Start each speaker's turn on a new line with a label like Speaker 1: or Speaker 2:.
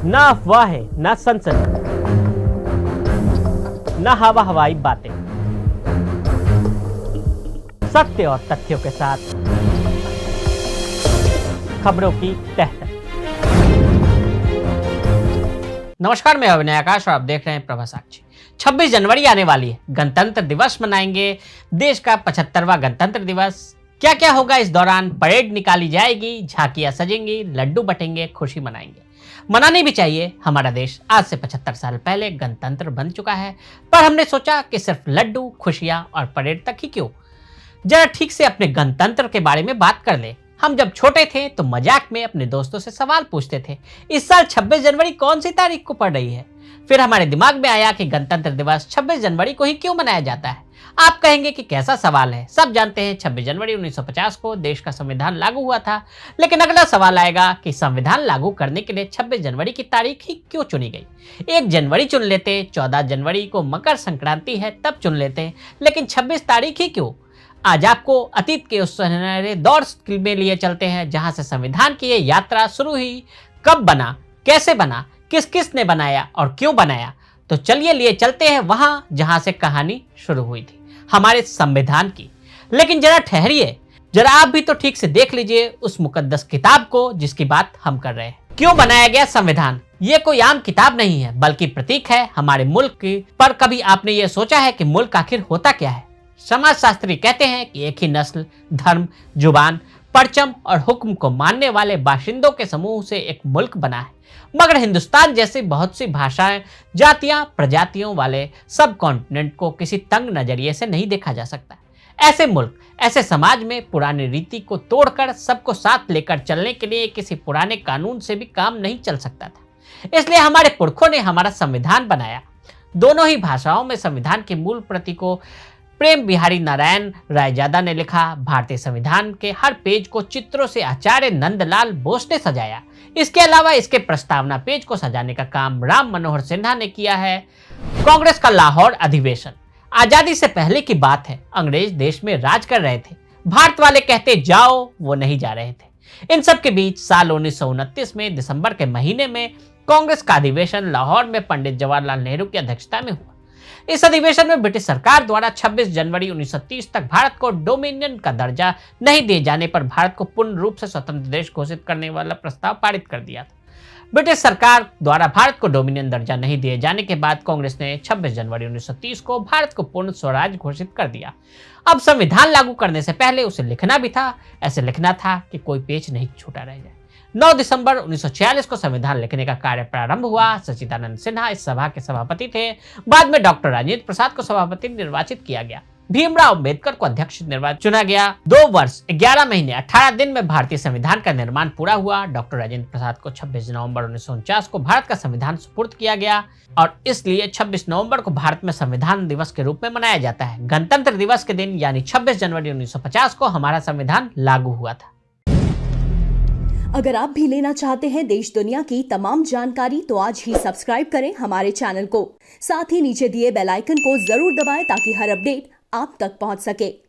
Speaker 1: ना अफवाहें, ना सनसनी, ना हवा हवाई बातें, सत्य और तथ्यों के साथ खबरों की तह तक। नमस्कार, मैं अभिनय आकाश और आप देख रहे हैं प्रभा साक्षी। 26 जनवरी आने वाली है, गणतंत्र दिवस मनाएंगे, देश का 75वां गणतंत्र दिवस। क्या क्या होगा इस दौरान? परेड निकाली जाएगी, झांकियां सजेंगी, लड्डू बटेंगे, खुशी मनाएंगे। मनानी भी चाहिए। हमारा देश आज से 75 साल पहले गणतंत्र बन चुका है, पर हमने सोचा कि सिर्फ लड्डू, खुशियां और परेड तक ही क्यों। जरा ठीक से अपने गणतंत्र के बारे में बात कर ले। हम जब छोटे थे तो मजाक में अपने दोस्तों से सवाल पूछते थे, इस साल 26 जनवरी कौन सी तारीख को पड़ रही है। फिर हमारे दिमाग में आया कि गणतंत्र दिवस 26 जनवरी को ही क्यों मनाया जाता है। आप कहेंगे कि कैसा सवाल है, सब जानते हैं 26 जनवरी 1950 को देश का संविधान लागू हुआ था। लेकिन अगला सवाल आएगा कि संविधान लागू करने के लिए 26 जनवरी की तारीख ही क्यों चुनी गई। 1 जनवरी चुन लेते, 14 जनवरी को मकर संक्रांति है तब चुन लेते, लेकिन 26 तारीख ही क्यों। आज आपको अतीत के उस सुनहरे दौर में लिए चलते हैं जहां से संविधान की ये यात्रा शुरू हुई। कब बना, कैसे बना, किस किस ने बनाया और क्यों बनाया। तो चलिए लिए चलते हैं वहां जहां से कहानी शुरू हुई थी, हमारे संविधान की। लेकिन जरा ठहरिए, जरा आप भी तो ठीक से देख लीजिए उस मुकद्दस किताब को जिसकी बात हम कर रहे हैं। क्यों बनाया गया संविधान? ये कोई आम किताब नहीं है, बल्कि प्रतीक है हमारे मुल्क की। पर कभी आपने ये सोचा है कि मुल्क आखिर होता क्या है? समाजशास्त्री कहते हैं कि एक ही नस्ल, धर्म, जुबान, परचम और हुक्म को मानने वाले बाशिंदों के समूह से एक मुल्क बना है। मगर हिंदुस्तान जैसी बहुत सी भाषाएं, जातियां, प्रजातियों वाले सब कॉन्टिनेंट को किसी तंग नजरिए से नहीं देखा जा सकता। ऐसे मुल्क, ऐसे समाज में पुरानी रीति को तोड़कर सबको साथ लेकर चलने के लिए किसी पुराने कानून से भी काम नहीं चल सकता था। इसलिए हमारे पुरखों ने हमारा संविधान बनाया। दोनों ही भाषाओं में संविधान की मूल प्रति को प्रेम बिहारी नारायण रायजादा ने लिखा। भारतीय संविधान के हर पेज को चित्रों से आचार्य नंदलाल बोस ने सजाया। इसके अलावा इसके प्रस्तावना पेज को सजाने का काम राम मनोहर सिन्हा ने किया है। कांग्रेस का लाहौर अधिवेशन आजादी से पहले की बात है। अंग्रेज देश में राज कर रहे थे, भारत वाले कहते जाओ, वो नहीं जा रहे थे। इन सब के बीच साल 1929 में दिसंबर के महीने में कांग्रेस का अधिवेशन लाहौर में पंडित जवाहरलाल नेहरू की अध्यक्षता में हुआ। इस अधिवेशन में ब्रिटिश सरकार द्वारा 26 जनवरी 1930 तक भारत को डोमिनियन का दर्जा नहीं दिए जाने पर भारत को पूर्ण रूप से स्वतंत्र देश घोषित करने वाला प्रस्ताव पारित कर दिया था। ब्रिटिश सरकार द्वारा भारत को डोमिनियन दर्जा नहीं दिए जाने के बाद कांग्रेस ने 26 जनवरी 1930 को भारत को पूर्ण स्वराज घोषित कर दिया। अब संविधान लागू करने से पहले उसे लिखना भी था। ऐसे लिखना था कि कोई पेज नहीं छूटा रह जाए। 9 दिसंबर 1946 को संविधान लिखने का कार्य प्रारंभ हुआ। सच्चिदानंद सिन्हा इस सभा के सभापति थे। बाद में डॉक्टर राजेंद्र प्रसाद को सभापति निर्वाचित किया गया। भीमराव अंबेडकर को अध्यक्ष चुना गया। 2 वर्ष 11 महीने 18 दिन में भारतीय संविधान का निर्माण पूरा हुआ। डॉक्टर राजेंद्र प्रसाद को 26 नवंबर 1949 को भारत का संविधान सुपुर्द किया गया और इसलिए 26 नवंबर को भारत में संविधान दिवस के रूप में मनाया जाता है। गणतंत्र दिवस के दिन यानी 26 जनवरी 1950 को हमारा संविधान लागू हुआ था।
Speaker 2: अगर आप भी लेना चाहते हैं देश दुनिया की तमाम जानकारी तो आज ही सब्सक्राइब करें हमारे चैनल को। साथ ही नीचे दिए बेल आइकन को जरूर दबाएं ताकि हर अपडेट आप तक पहुंच सके।